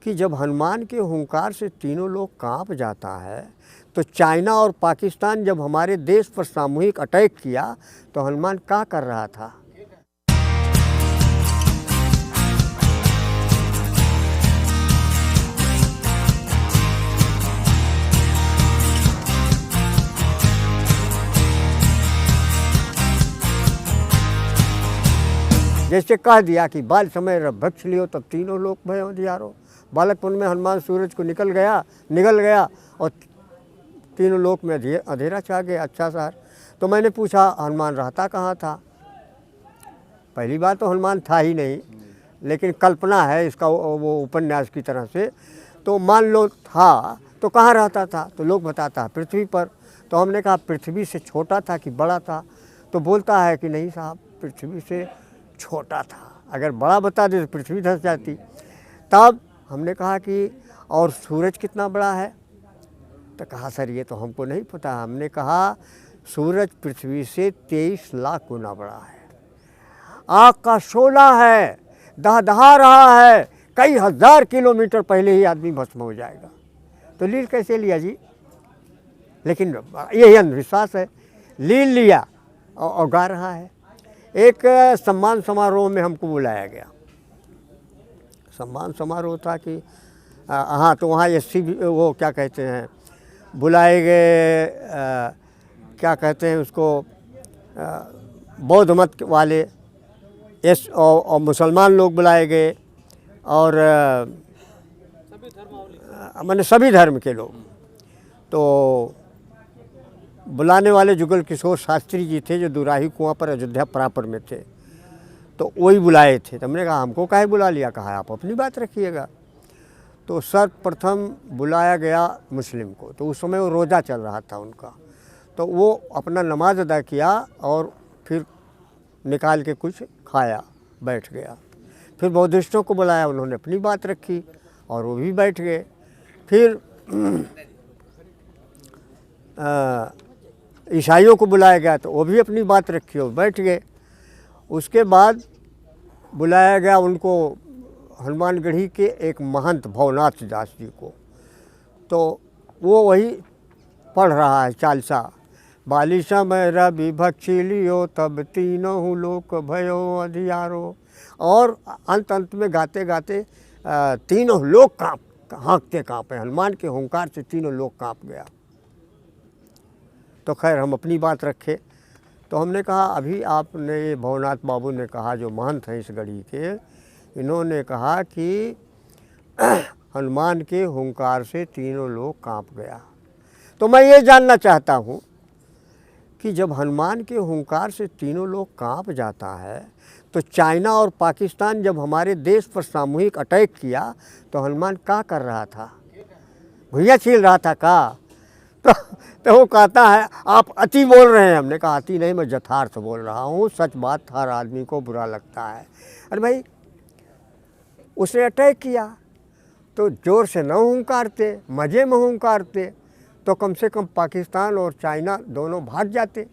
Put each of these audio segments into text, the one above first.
कि जब हनुमान के हुंकार से तीनों लोग कांप जाता है, तो चाइना और पाकिस्तान जब हमारे देश पर सामूहिक अटैक किया तो हनुमान क्या कर रहा था। जैसे कह दिया कि बाल समय भक्ष लियो तब तीनों लोक भय अंधियारो। बालकपन में हनुमान सूरज को निकल गया और तीनों लोक में अंधेरा छा गया। अच्छा सर, तो मैंने पूछा हनुमान रहता कहाँ था। पहली बात तो हनुमान था ही नहीं, लेकिन कल्पना है इसका वो उपन्यास की तरह से। तो मान लो था तो कहाँ रहता था, तो लोग बताता है पृथ्वी पर। तो हमने कहा पृथ्वी से छोटा था कि बड़ा था, तो बोलता है कि नहीं साहब पृथ्वी से छोटा था, अगर बड़ा बता दे तो पृथ्वी धंस जाती। तब हमने कहा कि और सूरज कितना बड़ा है, तो कहा सर ये तो हमको नहीं पता। हमने कहा सूरज पृथ्वी से 23 लाख गुना बड़ा है, आग का शोला है, दहदहा रहा है, कई हजार किलोमीटर पहले ही आदमी भस्म हो जाएगा। तो लील कैसे लिया जी, लेकिन यही अंधविश्वास है। लील लिया और गा रहा है। एक सम्मान समारोह में हमको बुलाया गया। सम्मान समारोह था कि हाँ, तो वहाँ एससी वो क्या कहते हैं बुलाए गए, क्या कहते हैं उसको, बौद्ध मत वाले और मुसलमान लोग बुलाए गए और मैंने सभी धर्म के लोग। तो बुलाने वाले जुगल किशोर शास्त्री जी थे जो दुराही कुआं पर अयोध्या प्रापर में थे, तो वही बुलाए थे। तो हमने कहा हमको काहे बुला लिया, कहा आप अपनी बात रखिएगा। तो सर्वप्रथम बुलाया गया मुस्लिम को, तो उस समय वो रोज़ा चल रहा था उनका, तो वो अपना नमाज अदा किया और फिर निकाल के कुछ खाया, बैठ गया। फिर बौद्धिस्टों को बुलाया, उन्होंने अपनी बात रखी और वो भी बैठ गए। फिर ईसाइयों को बुलाया गया तो वो भी अपनी बात रखी और बैठ गए। उसके बाद बुलाया गया उनको हनुमानगढ़ी के एक महंत भवनाथ दास जी को, तो वो वही पढ़ रहा है चालीसा। बाली समय रवि भक्षी लियो तब तीनों लोक भयो अंधियारो। और अंत में गाते गाते तीनों लोक हाँकते काँपे, हनुमान के हुंकार से तीनों लोक काँप गया। तो खैर हम अपनी बात रखे। तो हमने कहा अभी आपने ये भवनाथ बाबू ने कहा, जो महंत हैं इस गढ़ी के, इन्होंने कहा कि हनुमान के हुंकार से तीनों लोग कांप गया। तो मैं ये जानना चाहता हूँ कि जब हनुमान के हुंकार से तीनों लोग कांप जाता है, तो चाइना और पाकिस्तान जब हमारे देश पर सामूहिक अटैक किया तो हनुमान क्या कर रहा था, भुइयाँ छील रहा था का? तो वो कहता है आप अति बोल रहे हैं। हमने कहा अति नहीं, मैं यथार्थ बोल रहा हूँ, सच बात हर आदमी को बुरा लगता है। अरे भाई उसने अटैक किया तो ज़ोर से न हुंकारते, मज़े में हुंकारते, तो कम से कम पाकिस्तान और चाइना दोनों भाग जाते।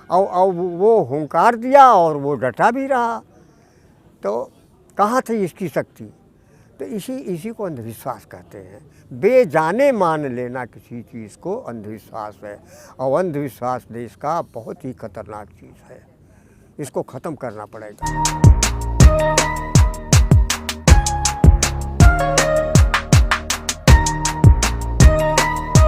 और वो हुंकार दिया और वो डटा भी रहा, तो कहाँ थी इसकी शक्ति। तो इसी को अंधविश्वास कहते हैं। बेजाने मान लेना किसी चीज़ को अंधविश्वास है, और अंधविश्वास देश का बहुत ही खतरनाक चीज़ है। इसको ख़त्म करना पड़ेगा।